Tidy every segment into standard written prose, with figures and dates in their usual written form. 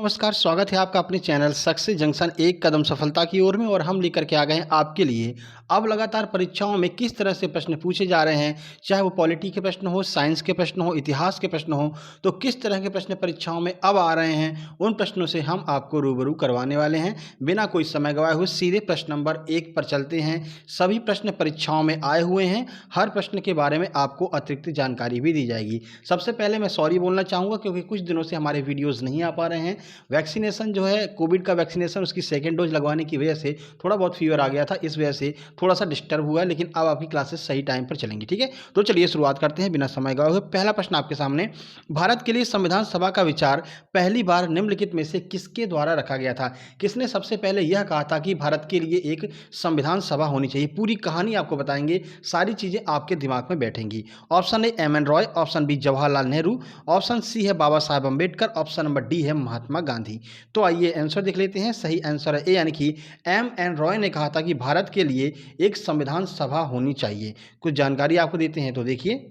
नमस्कार, स्वागत है आपका अपने चैनल सक्सेस जंक्शन एक कदम सफलता की ओर में। और हम लेकर के आ गए हैं आपके लिए अब लगातार परीक्षाओं में किस तरह से प्रश्न पूछे जा रहे हैं, चाहे वो पॉलिटी के प्रश्न हो, साइंस के प्रश्न हो, इतिहास के प्रश्न हो, तो किस तरह के प्रश्न परीक्षाओं में अब आ रहे हैं, उन प्रश्नों से हम आपको रूबरू करवाने वाले हैं। बिना कोई समय गवाए हुए सीधे प्रश्न नंबर 1 पर चलते हैं। सभी प्रश्न परीक्षाओं में आए हुए हैं, हर प्रश्न के बारे में आपको अतिरिक्त जानकारी भी दी जाएगी। सबसे पहले मैं सॉरी बोलना चाहूँगा क्योंकि कुछ दिनों से हमारे वीडियोज़ नहीं आ पा रहे हैं। वैक्सीनेशन जो है, कोविड का वैक्सीनेशन, उसकी सेकेंड डोज लगवाने की वजह से थोड़ा बहुत फीवर आ गया था, इस वजह से थोड़ा सा डिस्टर्ब हुआ है। लेकिन अब आपकी क्लासेस सही टाइम पर चलेंगी, ठीक है। तो चलिए शुरुआत करते हैं बिना समय गवाए हुए। पहला प्रश्न आपके सामने, भारत के लिए संविधान सभा का विचार पहली बार निम्नलिखित में से किसके द्वारा रखा गया था? किसने सबसे पहले यह कहा था कि भारत के लिए एक संविधान सभा होनी चाहिए? पूरी कहानी आपको बताएंगे, सारी चीजें आपके दिमाग में बैठेंगी। Option A M N Roy, option B Jawaharlal Nehru, option C है Baba Saheb Ambedkar, option number D है महात्मा गांधी। तो आइए आंसर देख लेते हैं। सही आंसर है ए, यानी कि एम एन रॉय ने कहा था कि भारत के लिए एक संविधान सभा होनी चाहिए। कुछ जानकारी आपको देते हैं, तो देखिए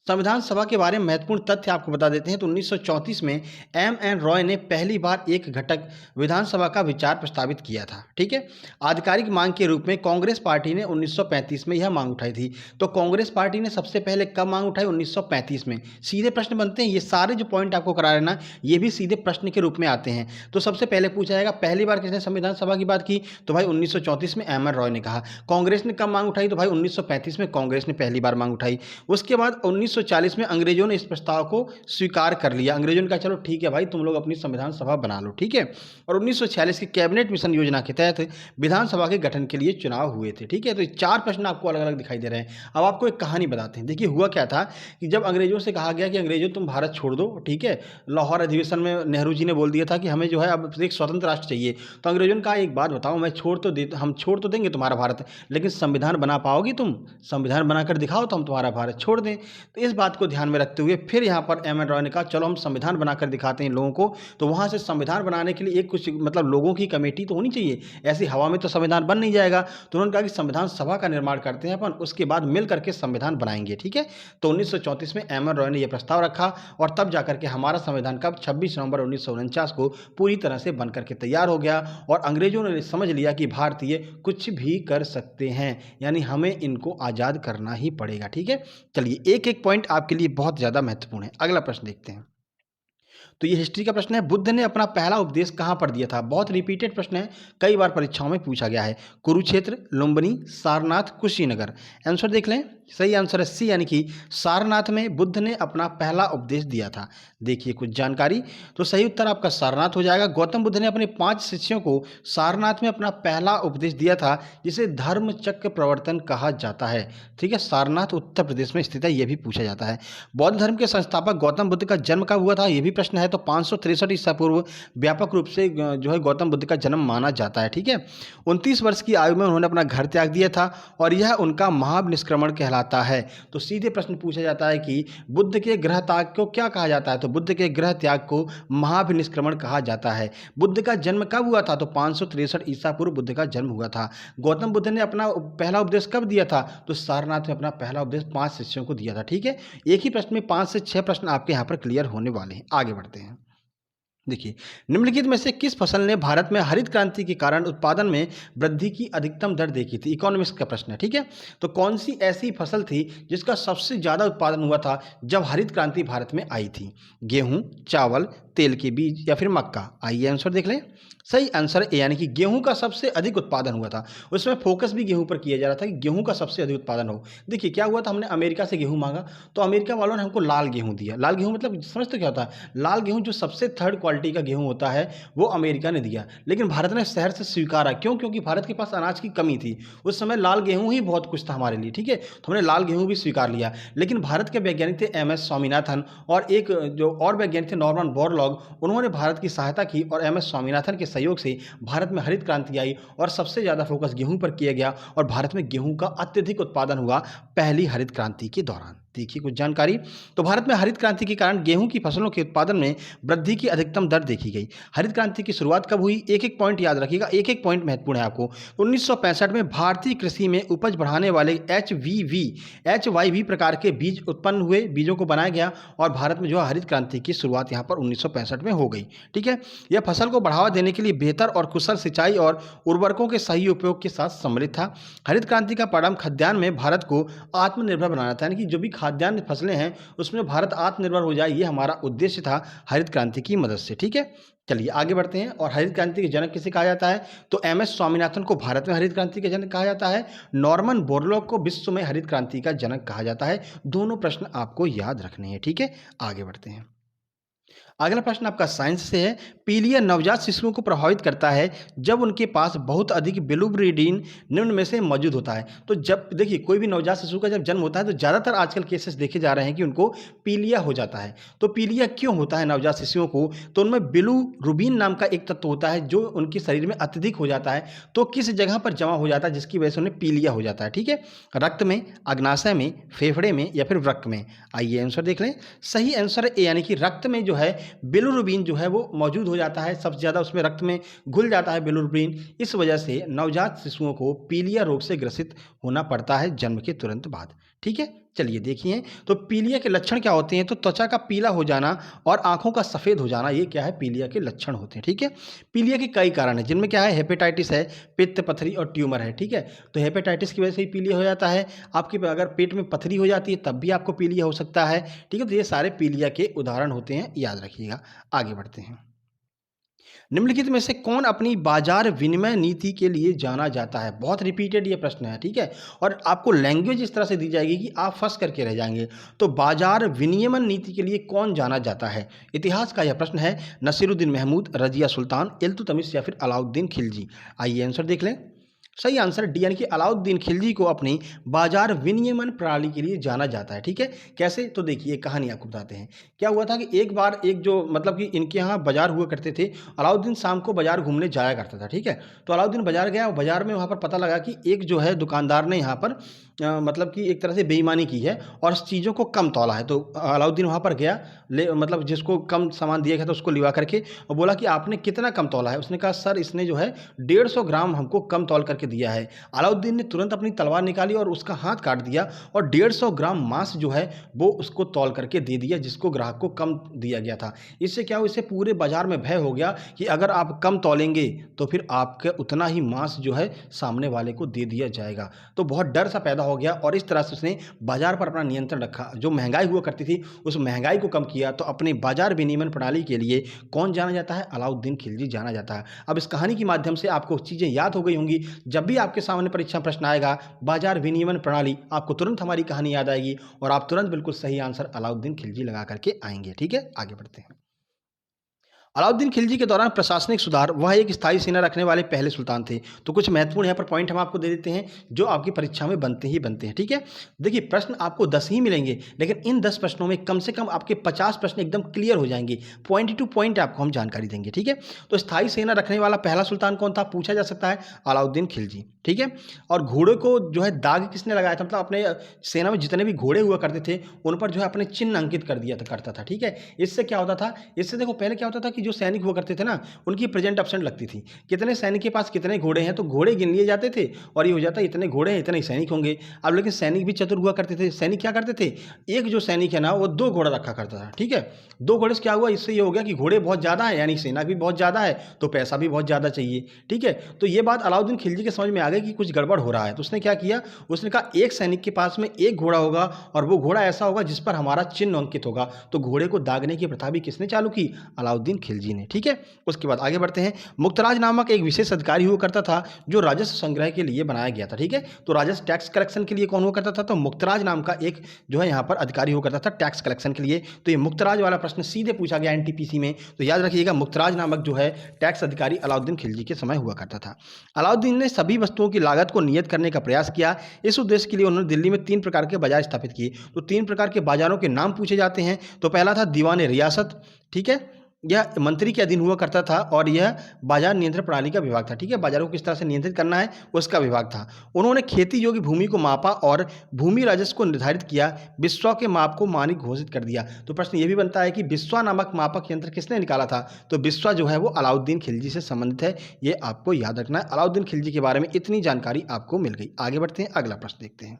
संविधान सभा के बारे में महत्वपूर्ण तथ्य आपको बता देते हैं। तो 1934 में एम एन रॉय ने पहली बार एक घटक विधानसभा का विचार प्रस्तावित किया था, ठीक है। आधिकारिक मांग के रूप में कांग्रेस पार्टी ने 1935 में यह मांग उठाई थी। तो कांग्रेस पार्टी ने सबसे पहले कब मांग उठाई? 1935 में। सीधे प्रश्न बनते हैं, ये सारे जो पॉइंट आपको करा रहे ना, ये भी सीधे प्रश्न के रूप में आते हैं। तो सबसे पहले पूछा जाएगा पहली बार किसने संविधान सभा की बात की? तो भाई 1934 में एम एन रॉय ने कहा। कांग्रेस ने कब मांग उठाई? तो भाई 1935 में कांग्रेस ने पहली बार मांग उठाई। उसके बाद 1940 में अंग्रेजों ने इस प्रस्ताव को स्वीकार कर लिया। अंग्रेजों ने कहा चलो ठीक है भाई, तुम लोग अपनी संविधान सभा बना लो, ठीक है। और 1946 की कैबिनेट मिशन योजना के तहत विधानसभा के गठन के लिए चुनाव हुए थे, ठीक है। तो ये 4 प्रश्न आपको अलग अलग दिखाई दे रहे हैं। अब आपको एक कहानी बताते हैं। देखिए हुआ क्या था कि जब अंग्रेजों से कहा गया कि अंग्रेजों तुम भारत छोड़ दो, ठीक है, लाहौर अधिवेशन में नेहरू जी ने बोल दिया था कि हमें जो है अब एक स्वतंत्र राष्ट्र चाहिए। तो अंग्रेजों ने कहा एक बात बताओ, हम छोड़ तो देंगे तुम्हारा भारत, लेकिन संविधान बना पाओगी तुम? संविधान बनाकर दिखाओ तो हम तुम्हारा भारत छोड़ दें। तो इस बात को ध्यान में रखते हुए फिर यहाँ पर एम एन रॉय ने कहा चलो हम संविधान बनाकर दिखाते हैं लोगों को। तो वहाँ से संविधान बनाने के लिए एक कुछ मतलब लोगों की कमेटी तो होनी चाहिए, ऐसी हवा में तो संविधान बन नहीं जाएगा। तो उन्होंने कहा कि संविधान सभा का निर्माण करते हैं अपन, उसके बाद मिल करके संविधान बनाएंगे, ठीक है। तो 1934 में एम एन रॉय ने यह प्रस्ताव रखा और तब जाकर के हमारा संविधान कब 26 नवंबर 1949 को पूरी तरह से बन करके तैयार हो गया। और अंग्रेजों ने समझ लिया कि भारतीय कुछ भी कर सकते हैं, यानी हमें इनको आज़ाद करना ही पड़ेगा, ठीक है। चलिए एक एक पॉइंट आपके लिए बहुत ज़्यादा महत्वपूर्ण है। अगला प्रश्न देखते हैं। तो ये हिस्ट्री का प्रश्न है, बुद्ध ने अपना पहला उपदेश कहाँ पर दिया था? बहुत रिपीटेड प्रश्न है, कई बार परीक्षाओं में पूछा गया है। कुरुक्षेत्र, लुम्बिनी, सारनाथ, कुशीनगर। आंसर देख लें। सही आंसर है सी, यानी कि सारनाथ में बुद्ध ने अपना पहला उपदेश दिया था। देखिए कुछ जानकारी, तो सही उत्तर आपका सारनाथ हो जाएगा। गौतम बुद्ध ने अपने 5 शिष्यों को सारनाथ में अपना पहला उपदेश दिया था, जिसे धर्म चक्र प्रवर्तन कहा जाता है, ठीक है। सारनाथ उत्तर प्रदेश में स्थित है, यह भी पूछा जाता है। बौद्ध धर्म के संस्थापक गौतम बुद्ध का जन्म कब हुआ था? यह भी प्रश्न है। तो 563 ईसा पूर्व व्यापक रूप से जो है गौतम बुद्ध का जन्म माना जाता है, ठीक है। 29 वर्ष की आयु में उन्होंने अपना घर त्याग दिया था और यह उनका महानिष्क्रमण कहलाता है। तो सीधे प्रश्न पूछा जाता है कि बुद्ध के गृह त्याग को क्या कहा जाता है? तो बुद्ध के गृह त्याग को महानिष्क्रमण कहा जाता है। बुद्ध का जन्म कब हुआ था? तो 563 ईसा पूर्व बुद्ध का जन्म हुआ था। गौतम बुद्ध ने अपना पहला उपदेश कब दिया था? तो सारनाथ में अपना पहला उपदेश 5 शिष्यों को दिया था, ठीक है। एक ही प्रश्न में 5 से 6 प्रश्न आपके यहाँ पर क्लियर होने वाले हैं। आगे बढ़ते हैं। देखिए निम्नलिखित में से किस फसल ने भारत में हरित क्रांति के कारण उत्पादन में वृद्धि की अधिकतम दर देखी थी? इकोनॉमिक्स का प्रश्न है, ठीक है। तो कौन सी ऐसी फसल थी जिसका सबसे ज्यादा उत्पादन हुआ था जब हरित क्रांति भारत में आई थी? गेहूं, चावल, तेल के बीज या फिर मक्का? आइए आंसर देख लें। सही आंसर ए, यानी कि गेहूं का सबसे अधिक उत्पादन हुआ था। उसमें फोकस भी गेहूं पर किया जा रहा था कि गेहूं का सबसे अधिक उत्पादन हो। देखिए क्या हुआ था, हमने अमेरिका से गेहूं मांगा तो अमेरिका वालों ने हमको लाल गेहूं दिया। लाल गेहूं मतलब समझते क्या होता है? लाल गेहूं जो सबसे थर्ड क्वालिटी का गेहूं होता है वो अमेरिका ने दिया। लेकिन भारत ने शहर से स्वीकारा, क्यों? क्योंकि भारत के पास अनाज की कमी थी। उस समय लाल गेहूं ही बहुत कुछ था हमारे लिए, ठीक है। तो हमने लाल गेहूं भी स्वीकार लिया। लेकिन भारत के वैज्ञानिक थे एम एस स्वामीनाथन और एक जो और वैज्ञानिक थे नॉर्मन बोरलॉग, उन्होंने भारत की सहायता की और एम एस स्वामीनाथन के सहयोग से भारत में हरित क्रांति आई और सबसे ज़्यादा फोकस गेहूं पर किया गया और भारत में गेहूं का अत्यधिक उत्पादन हुआ पहली हरित क्रांति के दौरान। देखिए कुछ जानकारी। तो भारत में हरित क्रांति के कारण गेहूं की फसलों के उत्पादन में वृद्धि की अधिकतम दर देखी गई। हरित क्रांति की शुरुआत कब हुई, एक एक पॉइंट याद रखिएगा, एक एक पॉइंट महत्वपूर्ण है आपको। 1965 में भारतीय कृषि में उपज बढ़ाने वाले HYV प्रकार के बीज उत्पन्न हुए, बीजों को बनाया गया और भारत में जो है हरित क्रांति की शुरुआत यहाँ पर 1965 में हो गई। ठीक है, यह फसल को बढ़ावा देने के लिए बेहतर और कुशल सिंचाई और उर्वरकों के सही उपयोग के साथ सम्मिलित था। हरित क्रांति का परिणाम खाद्यान्न में भारत को आत्मनिर्भर बनाना था, यानी कि जो भी खाद्यान्न फसलें हैं उसमें भारत आत्मनिर्भर हो जाए, ये हमारा उद्देश्य था हरित क्रांति की मदद से। ठीक है, चलिए आगे बढ़ते हैं। और हरित क्रांति के जनक किसे कहा जाता है, तो MS स्वामीनाथन को भारत में हरित क्रांति के जनक कहा जाता है, नॉर्मन बोरलॉग को विश्व में हरित क्रांति का जनक कहा जाता है। दोनों प्रश्न आपको याद रखने हैं। ठीक है, आगे बढ़ते हैं। अगला प्रश्न आपका साइंस से है। पीलिया नवजात शिशुओं को प्रभावित करता है जब उनके पास बहुत अधिक बिलिरुबिन निम्न में से मौजूद होता है। तो जब देखिए कोई भी नवजात शिशु का जब जन्म होता है तो ज़्यादातर आजकल केसेस देखे जा रहे हैं कि उनको पीलिया हो जाता है। तो पीलिया क्यों होता है नवजात शिशुओं को, तो उनमें बिलिरुबिन नाम का एक तत्व होता है जो उनके शरीर में अत्यधिक हो जाता है। तो किस जगह पर जमा हो जाता है जिसकी वजह से उन्हें पीलिया हो जाता है। ठीक है, रक्त में, अग्नाशय में, फेफड़े में या फिर वृक्क में। आइए आंसर देख लें। सही आंसर है ए, यानी कि रक्त में जो है बिलिरुबिन जो है वो मौजूद हो जाता है, सबसे ज़्यादा उसमें रक्त में घुल जाता है बिलिरुबिन। इस वजह से नवजात शिशुओं को पीलिया रोग से ग्रसित होना पड़ता है जन्म के तुरंत बाद। ठीक है, चलिए देखिए। तो पीलिया के लक्षण क्या होते हैं, तो त्वचा का पीला हो जाना और आंखों का सफ़ेद हो जाना, ये क्या है, पीलिया के लक्षण होते हैं। ठीक है, पीलिया के कई कारण हैं जिनमें क्या है, हेपेटाइटिस है, पित्त, पथरी और ट्यूमर है। ठीक है, तो हेपेटाइटिस की वजह से ही पीलिया हो जाता है। आपके अगर पेट में पथरी हो जाती है तब भी आपको पीलिया हो सकता है। ठीक है, तो ये सारे पीलिया के उदाहरण होते हैं, याद रखिएगा। आगे बढ़ते हैं। निम्नलिखित में से कौन अपनी बाजार विनिमय नीति के लिए जाना जाता है, बहुत रिपीटेड ये प्रश्न है। ठीक है, और आपको लैंग्वेज इस तरह से दी जाएगी कि आप फंस करके रह जाएंगे। तो बाजार विनियमन नीति के लिए कौन जाना जाता है, इतिहास का यह प्रश्न है। नसीरुद्दीन महमूद, रजिया सुल्तान, इल्तुतमिश या फिर अलाउद्दीन खिलजी। आइए आंसर देख लें। सही आंसर डी, यानी कि अलाउद्दीन खिलजी को अपनी बाजार विनियमन प्रणाली के लिए जाना जाता है। ठीक है, कैसे, तो देखिए कहानी आपको बताते हैं। क्या हुआ था कि एक बार एक जो मतलब कि इनके यहाँ बाजार हुआ करते थे, अलाउद्दीन शाम को बाजार घूमने जाया करता था। ठीक है, तो अलाउद्दीन बाजार गया और बाजार में वहाँ पर पता लगा कि एक जो है दुकानदार ने यहाँ पर मतलब कि एक तरह से बेईमानी की है और चीज़ों को कम तौला है। तो अलाउद्दीन वहाँ पर गया, मतलब जिसको कम सामान दिया गया था उसको लिवा करके और बोला कि आपने कितना कम तौला है। उसने कहा सर इसने जो है 150 ग्राम हमको कम तौल करके दिया है। अलाउद्दीन ने तुरंत अपनी तलवार निकाली और उसका हाथ काट दिया और 150 ग्राम मांस जो है वो उसको तौल करके दे दिया जिसको ग्राहक को कम दिया गया था। इससे क्या हुआ, इससे पूरे बाजार में भय हो गया कि अगर आप कम तौलेंगे तो फिर आपके उतना ही मांस जो है सामने वाले को दे दिया जाएगा। तो बहुत डर सा पैदा हो गया और इस तरह से उसने बाजार पर अपना नियंत्रण रखा। जो महंगाई हुआ करती थी उस महंगाई को कम किया। तो अपने बाजार विनियमन प्रणाली के लिए कौन जाना जाता है, अलाउद्दीन खिलजी जाना जाता है। अब इस कहानी के माध्यम से आपको चीज़ें याद हो गई होंगी। जब भी आपके सामने परीक्षा प्रश्न आएगा बाजार विनियमन प्रणाली, आपको तुरंत हमारी कहानी याद आएगी और आप तुरंत बिल्कुल सही आंसर अलाउद्दीन खिलजी लगा करके आएंगे। ठीक है, आगे बढ़ते हैं। अलाउद्दीन खिलजी के दौरान प्रशासनिक सुधार, वह एक स्थायी सेना रखने वाले पहले सुल्तान थे। तो कुछ महत्वपूर्ण यहाँ पर पॉइंट हम आपको दे देते हैं जो आपकी परीक्षा में बनते ही बनते हैं। ठीक है, देखिए प्रश्न आपको 10 ही मिलेंगे लेकिन इन 10 प्रश्नों में कम से कम आपके 50 प्रश्न एकदम क्लियर हो जाएंगे। पॉइंट टू पॉइंट आपको हम जानकारी देंगे। ठीक है, तो स्थायी सेना रखने वाला पहला सुल्तान कौन था, पूछा जा सकता है, अलाउद्दीन खिलजी। ठीक है, और घोड़े को जो है दाग किसने लगाया था, मतलब अपने सेना में जितने भी घोड़े हुआ करते थे उन पर जो है अपने चिन्ह अंकित कर दिया था करता था। ठीक है, इससे क्या होता था, इससे देखो पहले क्या होता था कि जो सैनिक हुआ करते थे ना उनकी प्रेजेंट एब्सेंट लगती थी, कितने सैनिक के पास कितने घोड़े हैं, तो घोड़े गिन लिए जाते थे और ये हो जाता इतने घोड़े हैं इतने सैनिक होंगे। अब लेकिन सैनिक भी चतुर हुआ करते थे। सैनिक क्या करते थे, एक जो सैनिक है ना वो 2 घोड़ा रखा करता था। ठीक है, 2 घोड़े से क्या हुआ, इससे ये हो गया कि घोड़े बहुत ज़्यादा है यानी सेना भी बहुत ज़्यादा है तो पैसा भी बहुत ज़्यादा चाहिए। ठीक है, तो ये बात अलाउद्दीन खिलजी के समझ में आ गई कि कुछ गड़बड़ हो रहा है। तो उसने क्या किया, उसने कहा एक सैनिक के पास में एक घोड़ा होगा और वो घोड़ा ऐसा होगा जिस पर हमारा चिन्ह अंकित होगा। तो घोड़े को दागने की प्रथा भी किसने चालू की, अलाउद्दीन खिलजी ने। ठीक है, उसके बाद आगे बढ़ते हैं। मुक्तराज नामक एक विशेष अधिकारी हुआ करता था जो राजस्व संग्रह के लिए बनाया गया था। ठीक है, तो राजस्व टैक्स कलेक्शन के लिए कौन हुआ करता था, तो मुक्तराज नाम का एक जो है यहाँ पर अधिकारी हुआ करता था टैक्स कलेक्शन के लिए। तो ये मुक्तराज वाला प्रश्न सीधे पूछा गया एनटीपीसी में, तो याद रखिएगा मुक्तराज नामक जो है टैक्स अधिकारी अलाउद्दीन खिलजी के समय हुआ करता था। अलाउद्दीन ने सभी वस्तुओं की लागत को नियत करने का प्रयास किया। इस उद्देश्य के लिए उन्होंने दिल्ली में 3 प्रकार के बाजार स्थापित किए। तो 3 प्रकार के बाजारों के नाम पूछे जाते हैं। तो पहला था दीवान रियासत, ठीक है, यह मंत्री के अधीन हुआ करता था और यह बाजार नियंत्रण प्रणाली का विभाग था। ठीक है, बाजारों को किस तरह से नियंत्रित करना है उसका विभाग था। उन्होंने खेती योग्य भूमि को मापा और भूमि राजस्व को निर्धारित किया। बिस्वा के माप को मानक घोषित कर दिया। तो प्रश्न ये भी बनता है कि बिस्वा नामक मापक यंत्र किसने निकाला था? तो बिस्वा जो है वो अलाउद्दीन खिलजी से संबंधित है, ये आपको याद रखना है। अलाउद्दीन खिलजी के बारे में इतनी जानकारी आपको मिल गई। आगे बढ़ते हैं, अगला प्रश्न देखते हैं।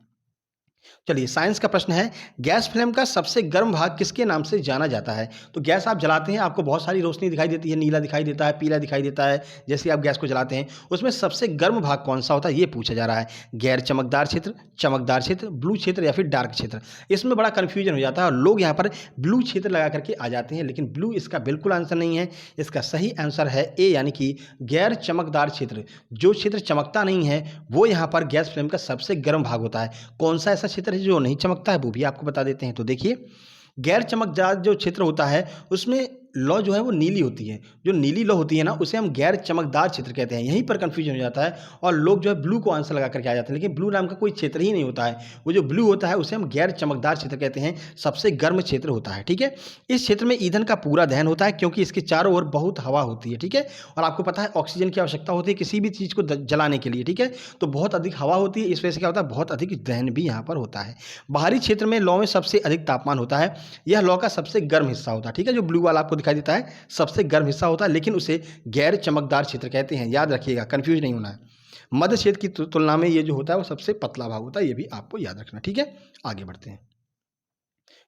चलिए, साइंस का प्रश्न है, गैस फ्लेम का सबसे गर्म भाग किसके नाम से जाना जाता है? तो गैस आप जलाते हैं, आपको बहुत सारी रोशनी दिखाई देती है, नीला दिखाई देता है, पीला दिखाई देता है, जैसे आप गैस को जलाते हैं। उसमें सबसे गर्म भाग कौन सा होता है ये पूछा जा रहा है। गैर चमकदार क्षेत्र, चमकदार क्षेत्र, ब्लू क्षेत्र या फिर डार्क क्षेत्र। इसमें बड़ा कन्फ्यूजन हो जाता है और लोग यहाँ पर ब्लू क्षेत्र लगा करके आ जाते हैं, लेकिन ब्लू इसका बिल्कुल आंसर नहीं है। इसका सही आंसर है ए, यानी कि गैर चमकदार क्षेत्र। जो क्षेत्र चमकता नहीं है वो यहाँ पर गैस फ्लेम का सबसे गर्म भाग होता है। कौन सा ऐसा क्षेत्र है जो नहीं चमकता है वो भी आपको बता देते हैं। तो देखिए, गैर चमकदार जो क्षेत्र होता है उसमें लौ जो है वो नीली होती है। जो नीली लौ होती है ना, उसे हम गैर चमकदार क्षेत्र कहते हैं। यहीं पर कंफ्यूजन हो जाता है और लोग जो है ब्लू को आंसर लगा करके आ जाते हैं, लेकिन ब्लू नाम का कोई क्षेत्र ही नहीं होता है। वो जो ब्लू होता है उसे हम गैर चमकदार क्षेत्र कहते हैं, सबसे गर्म क्षेत्र होता है। ठीक है, इस क्षेत्र में ईंधन का पूरा दहन होता है क्योंकि इसके चारों ओर बहुत हवा होती है। ठीक है, और आपको पता है ऑक्सीजन की आवश्यकता होती है किसी भी चीज़ को जलाने के लिए। ठीक है, तो बहुत अधिक हवा होती है, इस वजह से क्या होता है, बहुत अधिक दहन भी यहाँ पर होता है। बाहरी क्षेत्र में लौ में सबसे अधिक तापमान होता है। यह लौ का सबसे गर्म हिस्सा होता है। ठीक है, जो ब्लू वाला आपको दिखाई देता है सबसे गर्म हिस्सा होता है, लेकिन उसे गैर चमकदार क्षेत्र कहते हैं। याद रखिएगा, कंफ्यूज नहीं होना है। मध्य क्षेत्र की तुलना में ये जो होता है वो सबसे पतला भाग होता है, ये भी आपको याद रखना। ठीक है, आगे बढ़ते हैं।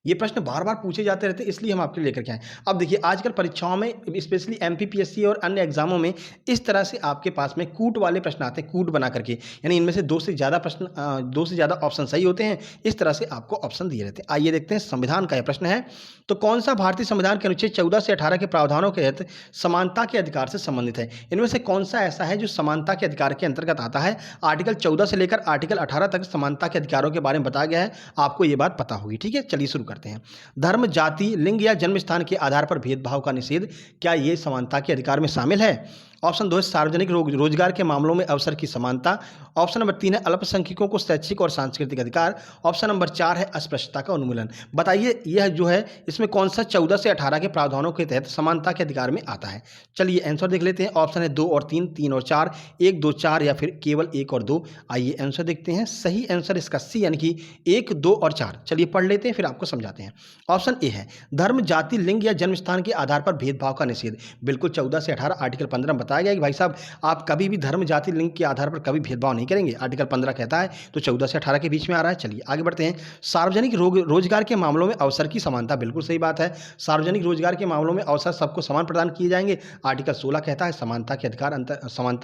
ये प्रश्न बार बार पूछे जाते रहते हैं, इसलिए हम आपके लिए लेकर के आए। अब देखिए, आजकल परीक्षाओं में स्पेशली एमपीपीएससी और अन्य एग्जामों में इस तरह से आपके पास में कूट वाले प्रश्न आते हैं, कूट बना करके, यानी इनमें से दो से ज़्यादा ऑप्शन सही होते हैं। इस तरह से आपको ऑप्शन दिए रहते हैं। आइए देखते हैं, संविधान का यह प्रश्न है, तो कौन सा भारतीय संविधान के अनुच्छेद 14 से 18 के प्रावधानों के तहत समानता के अधिकार से संबंधित है? इनमें से कौन सा ऐसा है जो समानता के अधिकार के अंतर्गत आता है? आर्टिकल 14 से लेकर आर्टिकल 18 तक समानता के अधिकारों के बारे में बताया गया है, आपको ये बात पता होगी। ठीक है, चलिए शुरू करते हैं। धर्म, जाति, लिंग या जन्म स्थान के आधार पर भेदभाव का निषेध, क्या ये समानता के अधिकार में शामिल है? ऑप्शन 2 है सार्वजनिक रोजगार के मामलों में अवसर की समानता। ऑप्शन नंबर 3 है अल्पसंख्यकों को शैक्षिक और सांस्कृतिक अधिकार। ऑप्शन नंबर 4 है अस्पृश्यता का उन्मूलन। बताइए, यह जो है इसमें कौन सा 14 से 18 के प्रावधानों के तहत समानता के अधिकार में आता है? चलिए आंसर देख लेते हैं। ऑप्शन है 2 और 3, 3 और 4, 1, 2, 4 या फिर केवल 1 और 2। आइए आंसर देखते हैं। सही आंसर इसका सी, यानी कि 1, 2 और 4। चलिए पढ़ लेते हैं फिर आपको समझाते हैं। ऑप्शन ए है धर्म, जाति, लिंग या जन्म स्थान के आधार पर भेदभाव का निषेध। बिल्कुल 14 से 18 आर्टिकल 15 में बताया गया कि भाई साहब आप कभी भी धर्म, जाति, लिंग के आधार पर कभी भेदभाव नहीं करेंगे। आर्टिकल 15 कहता है, तो 14 से 18 के बीच में आ रहा है। चलिए आगे बढ़ते हैं। सार्वजनिक रोजगार के मामलों में अवसर की समानता, बिल्कुल सही बात है। सार्वजनिक रोजगार के मामलों में अवसर सबको समान प्रदान किए जाएंगे। आर्टिकल 16 कहता है समानता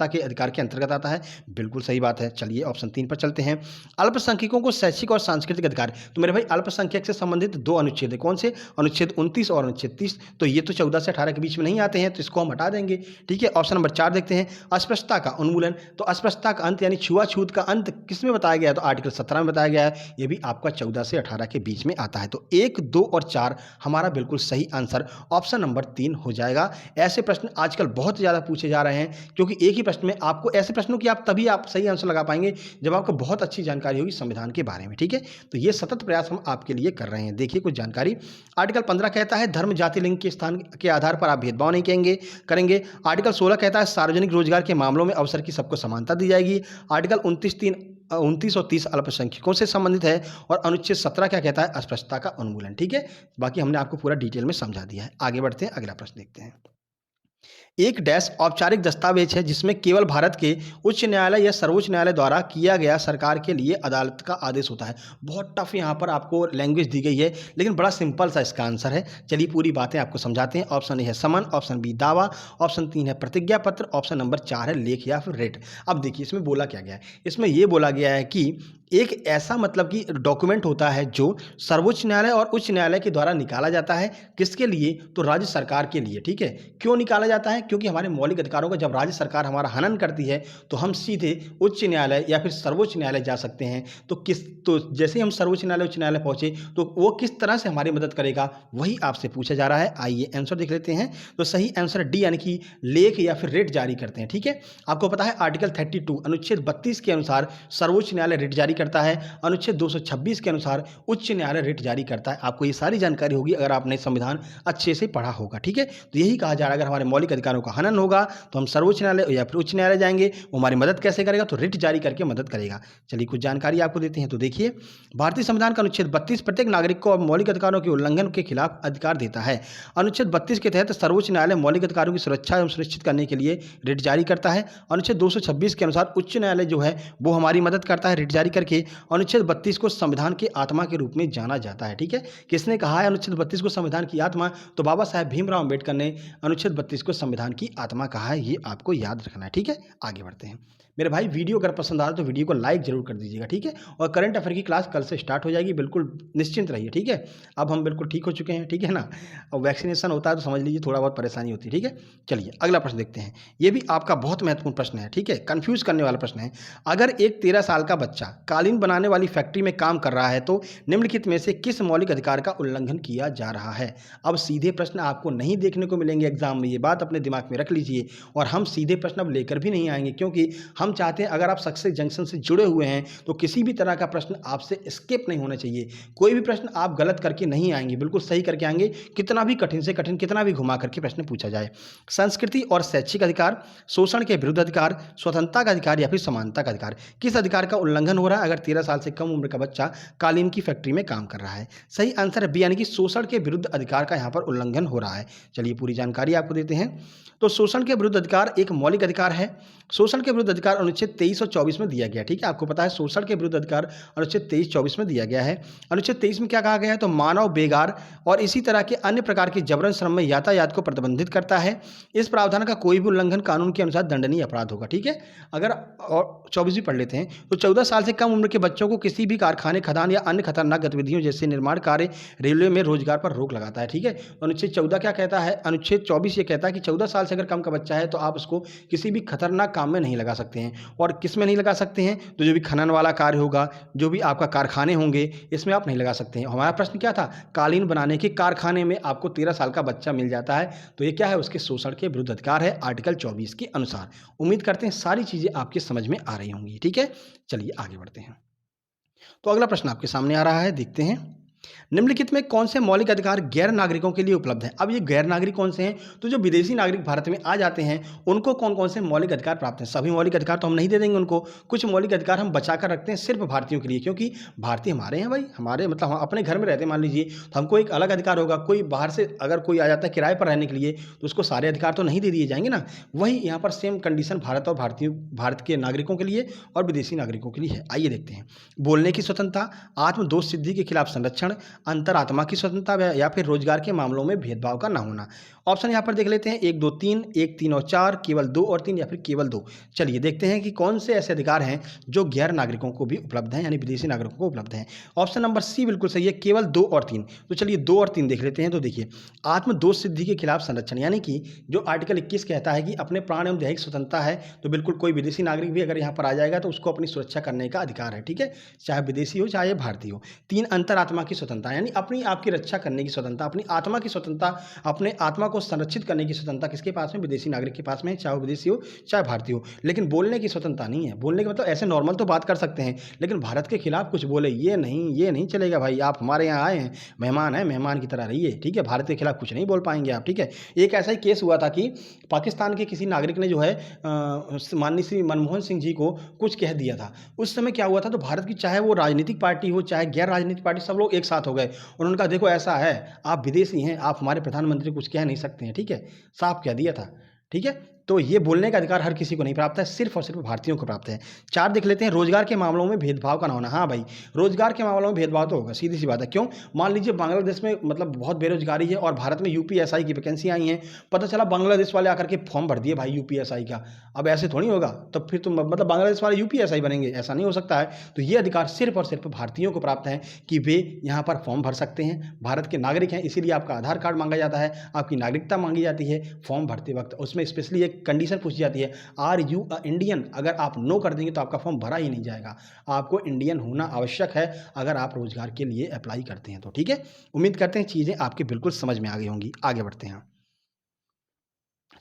के अधिकार के अंतर्गत आता है, बिल्कुल सही बात है। चलिए ऑप्शन 3 पर चलते हैं। अल्पसंख्यकों को शैक्षिक और सांस्कृतिक अधिकार, तो मेरे भाई अल्पसंख्यक से संबंधित 2 अनुच्छेद है। कौन से? अनुच्छेद 29 और अनुच्छेद 30। तो ये तो 14 से 18 के बीच में नहीं आते हैं, तो इसको हम हटा देंगे। ठीक है, ऑप्शन नंबर 4 देखते हैं। अस्पृश्यता का उन्मूलन, तो अस्पृश्यता का अंत यानी छुआछूत का अंत किस में बताया गया है? तो आर्टिकल 17 में बताया गया है। ये भी आपका 14 से 18 के बीच में आता है। तो 1, 2 और 4 हमारा बिल्कुल सही आंसर ऑप्शन नंबर 3 हो जाएगा। ऐसे प्रश्न आजकल बहुत ज़्यादा पूछे जा रहे हैं, क्योंकि एक ही प्रश्न में आपको ऐसे प्रश्नों की आप सही आंसर लगा पाएंगे जब आपको बहुत अच्छी जानकारी होगी संविधान के बारे में। ठीक है, तो ये सतत प्रयास हम आपके लिए कर रहे हैं। देखिए कुछ जानकारी। आर्टिकल 15 कहता है धर्म, जाति, लिंग के स्थान के आधार पर आप भेदभाव नहीं करेंगे। आर्टिकल 16 कहता है सार्वजनिक रोजगार के मामलों में अवसर की सबको समानता दी जाएगी। आर्टिकल 29 और 30 अल्पसंख्यकों से संबंधित है। और अनुच्छेद 17 क्या कहता है? अस्पृश्यता का उन्मूलन। ठीक है, बाकी हमने आपको पूरा डिटेल में समझा दिया है। आगे बढ़ते हैं, अगला प्रश्न देखते हैं। एक डैश औपचारिक दस्तावेज है जिसमें केवल भारत के उच्च न्यायालय या सर्वोच्च न्यायालय द्वारा किया गया सरकार के लिए अदालत का आदेश होता है। बहुत टफ यहाँ पर आपको लैंग्वेज दी गई है, लेकिन बड़ा सिंपल सा इसका आंसर है। चलिए पूरी बातें आपको समझाते हैं। ऑप्शन ए है समन, ऑप्शन बी दावा, ऑप्शन 3 है प्रतिज्ञा पत्र, ऑप्शन नंबर 4 है लेख या फिर रेट। अब देखिए इसमें बोला क्या गया है। इसमें यह बोला गया है कि एक ऐसा मतलब कि डॉक्यूमेंट होता है जो सर्वोच्च न्यायालय और उच्च न्यायालय के द्वारा निकाला जाता है। किसके लिए? तो राज्य सरकार के लिए। ठीक है, क्यों निकाला जाता है? क्योंकि हमारे मौलिक अधिकारों का जब राज्य सरकार हमारा हनन करती है तो हम सीधे उच्च न्यायालय या फिर सर्वोच्च न्यायालय जा सकते हैं। तो जैसे हम सर्वोच्च न्यायालय, उच्च न्यायालय पहुंचे तो वो किस तरह से हमारी मदद करेगा, वही आपसे पूछा जा रहा है। आइए आंसर देख लेते हैं। तो सही आंसर डी, यानी कि लेख या फिर रेट जारी करते हैं। ठीक है, आपको पता है आर्टिकल 32 अनुच्छेद 32 के अनुसार सर्वोच्च न्यायालय रेट जारी करता है, अनुच्छेद 226 के अनुसार उच्च न्यायालय रिट जारी करता है। आपको ये सारी जानकारी होगी अगर आपने संविधान अच्छे से पढ़ा होगा, ठीक है। तो यही कहा जा रहा है अगर हमारे मौलिक अधिकारों का हनन होगा तो हम सर्वोच्च न्यायालय या फिर उच्च न्यायालय जाएंगे। वो हमारी मदद कैसे करेगा, तो रिट जारी करके मदद करेगा। चलिए कुछ जानकारी आपको देते हैं। तो देखिए, भारतीय संविधान का अनुच्छेद 32 प्रत्येक नागरिक को मौलिक अधिकारों के उल्लंघन के खिलाफ अधिकार देता है। अनुच्छेद 32 के तहत सर्वोच्च न्यायालय मौलिक अधिकारों की सुरक्षा एवं सुनिश्चित करने के लिए रिट जारी करता है। अनुच्छेद 226 के अनुसार उच्च न्यायालय जो है वो हमारी मदद करता है रिट जारी करके। अनुच्छेद 32 को संविधान की आत्मा के रूप में जाना जाता है, ठीक है। किसने कहा है अनुच्छेद 32 को संविधान की आत्मा, तो बाबा साहेब भीमराव अंबेडकर ने अनुच्छेद 32 को संविधान की आत्मा कहा है, ये आपको याद रखना है, ठीक है। आगे बढ़ते हैं मेरे भाई। वीडियो अगर पसंद आ रहा तो वीडियो को लाइक जरूर कर दीजिएगा, ठीक है। और करंट अफेयर की क्लास कल से स्टार्ट हो जाएगी, बिल्कुल निश्चिंत रहिए, ठीक है। अब हम बिल्कुल ठीक हो चुके हैं, ठीक है ना। और वैक्सीनेशन होता है तो समझ लीजिए थोड़ा बहुत परेशानी होती है, ठीक है। चलिए अगला प्रश्न देखते हैं। ये भी आपका बहुत महत्वपूर्ण प्रश्न है, ठीक है, कंफ्यूज करने वाला प्रश्न है। अगर एक 13 साल का बच्चा कालीन बनाने वाली फैक्ट्री में काम कर रहा है तो निम्नलिखित में से किस मौलिक अधिकार का उल्लंघन किया जा रहा है। अब सीधे प्रश्न आपको नहीं देखने को मिलेंगे एग्जाम में, ये बात अपने दिमाग में रख लीजिए। और हम सीधे प्रश्न अब लेकर भी नहीं आएंगे, क्योंकि हम चाहते हैं अगर आप सक्सेस जंक्शन से जुड़े हुए हैं तो किसी भी तरह का प्रश्न आपसे स्किप नहीं होना चाहिए। कोई भी प्रश्न आप गलत करके नहीं आएंगे, बिल्कुल सही करके आएंगे, कितना भी कठिन से कठिन, कितना भी घुमा करके प्रश्न पूछा जाए। संस्कृति और शैक्षिक अधिकार, शोषण के विरुद्ध अधिकार, स्वतंत्रता का अधिकार या फिर समानता का अधिकार, किस अधिकार का उल्लंघन हो रहा है अगर 13 साल से कम उम्र का बच्चा कालीन की फैक्ट्री में काम कर रहा है। सही आंसर है बी, यानी कि शोषण के विरुद्ध अधिकार का यहाँ पर उल्लंघन हो रहा है। चलिए पूरी जानकारी आपको देते हैं। तो शोषण के विरुद्ध अधिकार एक मौलिक अधिकार है। शोषण के विरुद्ध अधिकार अनुच्छेद 23 और 24 में दिया गया, ठीक है। आपको पता है शोषण के विरुद्ध अधिकार अनुच्छेद 23-24 में दिया गया है। अनुच्छेद 23 में क्या कहा गया है, तो मानव बेगार और इसी तरह के अन्य प्रकार के जबरन श्रम में यातायात को प्रतिबंधित करता है। इस प्रावधान का कोई भी उल्लंघन कानून के अनुसार दंडनीय अपराध होगा, ठीक है। अगर और 24 भी पढ़ लेते हैं तो 14 साल से कम उम्र के बच्चों को किसी भी कारखाने, खदान या अन्य खतरनाक गतिविधियों जैसे निर्माण कार्य, रेलवे में रोजगार पर रोक लगाता है, ठीक है। अनुच्छेद 14 क्या कहता है, अनुच्छेद 24 ये कहता है कि 14 साल से अगर कम का बच्चा है तो आप उसको किसी भी खतरनाक काम में नहीं लगा सकते हैं। और किस में नहीं लगा सकते हैं, तो जो भी खनन वाला कार्य होगा, जो भी आपका कारखाने होंगे, इसमें आप नहीं लगा सकते हैं। हमारा प्रश्न क्या था, कालीन बनाने के कारखाने में आपको 13 साल का बच्चा मिल जाता है तो ये क्या है, उसके शोषण के विरुद्ध अधिकार है आर्टिकल 24 के अनुसार। उम्मीद करते हैं सारी चीजें आपके समझ में आ रही होंगी, ठीक है। चलिए आगे बढ़ते हैं। तो अगला प्रश्न आपके सामने आ रहा है, देखते हैं। निम्नलिखित में कौन से मौलिक अधिकार गैर नागरिकों के लिए उपलब्ध है। अब ये गैर नागरिक कौन से हैं, तो जो विदेशी नागरिक भारत में आ जाते हैं उनको कौन कौन से मौलिक अधिकार प्राप्त हैं। सभी मौलिक अधिकार तो हम नहीं दे देंगे उनको, कुछ मौलिक अधिकार हम बचा कर रखते हैं सिर्फ भारतीयों के लिए, क्योंकि भारतीय हमारे हैं भाई, हमारे मतलब हम अपने घर में रहते हैं मान लीजिए, तो हमको एक अलग अधिकार होगा। कोई बाहर से अगर कोई आ जाता है किराए पर रहने के लिए तो उसको सारे अधिकार तो नहीं दे दिए जाएंगे ना। वही यहाँ पर सेम कंडीशन भारत और भारत के नागरिकों के लिए और विदेशी नागरिकों के लिए है। आइए देखते हैं। बोलने की स्वतंत्रता, आत्मदोष सिद्धि के खिलाफ संरक्षण, अंतरात्मा की स्वतंत्रता या फिर रोजगार के मामलों में भेदभाव का ना होना। ऑप्शन यहां पर देख लेते हैं, 1 2 3, 1 3 और 4, केवल 2 और 3 या फिर केवल 2। चलिए देखते हैं कि कौन से ऐसे अधिकार हैं जो गैर नागरिकों को भी उपलब्ध हैं, यानी विदेशी नागरिकों को उपलब्ध हैं। ऑप्शन नंबर सी बिल्कुल सही है, केवल 2 और 3। तो चलिए 2 और 3 देख लेते हैं। तो देखिए, आत्मदोष सिद्धि के खिलाफ संरक्षण, यानी कि जो आर्टिकल 21 कहता है कि अपने प्राण एवं दैहिक स्वतंत्रता है, तो बिल्कुल कोई विदेशी नागरिक भी अगर यहाँ पर आ जाएगा तो उसको अपनी सुरक्षा करने का अधिकार है, ठीक है, चाहे विदेशी हो चाहे भारतीय हो। 3 अंतरात्मा की स्वतंत्रता, यानी अपनी आपकी रक्षा करने की स्वतंत्रता, अपनी आत्मा की स्वतंत्रता, अपने आत्मा को संरक्षित करने की स्वतंत्रता किसके पास में, विदेशी नागरिक के पास में, चाहे विदेशी हो चाहे भारतीय हो। लेकिन बोलने की स्वतंत्रता नहीं है। बोलने का मतलब ऐसे नॉर्मल तो बात कर सकते हैं, लेकिन भारत के खिलाफ कुछ बोले ये नहीं चलेगा भाई। आप हमारे यहाँ आए हैं, मेहमान हैं, मेहमान की तरह रहिए, ठीक है। भारत के खिलाफ कुछ नहीं बोल पाएंगे आप, ठीक है। एक ऐसा ही केस हुआ था कि पाकिस्तान के किसी नागरिक ने जो है माननीय श्री मनमोहन सिंह जी को कुछ कह दिया था। उस समय क्या हुआ था, तो भारत की चाहे वो राजनीतिक पार्टी हो चाहे गैर राजनीतिक पार्टी, सब लोग एक साथ हो गए। उन्होंने कहा देखो ऐसा है, आप विदेशी हैं, आप हमारे प्रधानमंत्री को कुछ कह नहीं सकते हैं, ठीक है, साफ कह दिया था, ठीक है। तो ये बोलने का अधिकार हर किसी को नहीं प्राप्त है, सिर्फ और सिर्फ भारतीयों को प्राप्त है। 4 देख लेते हैं, रोजगार के मामलों में भेदभाव का ना होना। हाँ भाई, रोजगार के मामलों में भेदभाव तो होगा, सीधी सी बात है। क्यों, मान लीजिए बांग्लादेश में मतलब बहुत बेरोजगारी है और भारत में यूपीएसआई की वैकेंसी आई है, पता चला बांग्लादेश वाले आकर के फॉर्म भर दिए भाई यूपीएसआई का। अब ऐसे थोड़ी होगा, तो फिर तुम मतलब बांग्लादेश वाले यूपीएसआई बनेंगे, ऐसा नहीं हो सकता है। तो ये अधिकार सिर्फ और सिर्फ भारतीयों को प्राप्त है कि वे यहाँ पर फॉर्म भर सकते हैं, भारत के नागरिक हैं, इसीलिए आपका आधार कार्ड मांगा जाता है, आपकी नागरिकता मांगी जाती है फॉर्म भरते वक्त। उसमें स्पेशली एक कंडीशन पूछी जाती है, आर यू अ इंडियन। अगर आप नो कर देंगे तो आपका फॉर्म भरा ही नहीं जाएगा। आपको इंडियन होना आवश्यक है अगर आप रोजगार के लिए अप्लाई करते हैं तो, ठीक है। उम्मीद करते हैं चीजें आपके बिल्कुल समझ में आ गई होंगी। आगे बढ़ते हैं।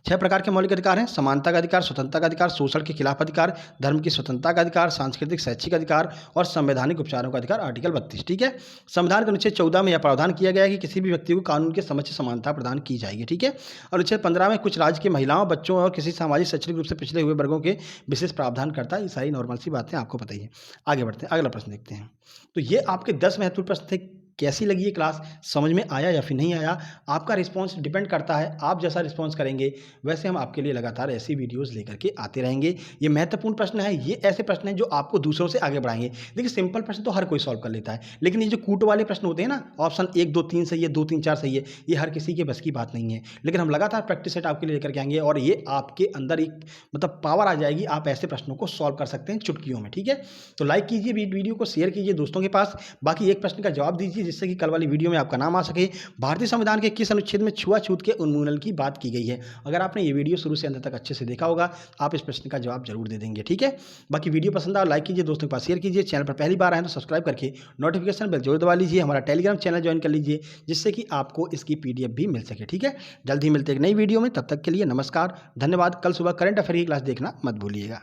6 प्रकार के मौलिक अधिकार हैं: समानता का अधिकार, स्वतंत्रता का अधिकार, शोषण के खिलाफ अधिकार, धर्म की स्वतंत्रता का अधिकार, सांस्कृतिक शैक्षिक अधिकार और संवैधानिक उपचारों का अधिकार। आर्टिकल 32। ठीक है। संविधान के अनुच्छेद 14 में यह प्रावधान किया गया है कि किसी भी व्यक्ति को कानून के समक्ष समानता प्रदान की जाएगी। ठीक है। और अनुच्छेद 15 में कुछ राज्य के महिलाओं, बच्चों और किसी सामाजिक शैक्षणिक रूप से पिछड़े हुए वर्गों के विशेष प्रावधान करता है। ये सारी नॉर्मल सी बातें आपको पता ही है। आगे बढ़ते हैं, अगला प्रश्न देखते हैं। तो ये आपके 10 महत्वपूर्ण प्रश्न थे। कैसी लगी ये क्लास, समझ में आया या फिर नहीं आया, आपका रिस्पांस डिपेंड करता है। आप जैसा रिस्पांस करेंगे वैसे हम आपके लिए लगातार ऐसी वीडियोस लेकर के आते रहेंगे। ये महत्वपूर्ण प्रश्न है, ये ऐसे प्रश्न हैं जो आपको दूसरों से आगे बढ़ाएंगे। देखिए, सिंपल प्रश्न तो हर कोई सॉल्व कर लेता है, लेकिन ये जो कूट वाले प्रश्न होते हैं ना, ऑप्शन 1 2 3 सही है, 2 3 4 सही है, ये हर किसी के बस की बात नहीं है। लेकिन हम लगातार प्रैक्टिस सेट आपके लिए लेकर के आएंगे और ये आपके अंदर एक मतलब पावर आ जाएगी, आप ऐसे प्रश्नों को सॉल्व कर सकते हैं चुटकियों में। ठीक है। तो लाइक कीजिए, वीडियो को शेयर कीजिए दोस्तों के पास। बाकी एक प्रश्न का जवाब दीजिए जिससे कि कल वाली वीडियो में आपका नाम आ सके। भारतीय संविधान के किस अनुच्छेद में छुआछूत के उन्मूलन की बात की गई है? अगर आपने ये वीडियो शुरू से अंत तक अच्छे से देखा होगा, आप इस प्रश्न का जवाब जरूर दे देंगे। ठीक है। बाकी वीडियो पसंद आए लाइक कीजिए, दोस्तों के पास शेयर कीजिए। चैनल पर पहली बार आए तो सब्सक्राइब करके नोटिफिकेशन बेल जरूर दबा लीजिए। हमारा टेलीग्राम चैनल ज्वाइन कर लीजिए जिससे कि आपको इसकी PDF भी मिल सके। ठीक है। जल्द ही मिलते एक नई वीडियो में, तब तक के लिए नमस्कार, धन्यवाद। कल सुबह करंट अफेयर की क्लास देखना मत भूलिएगा।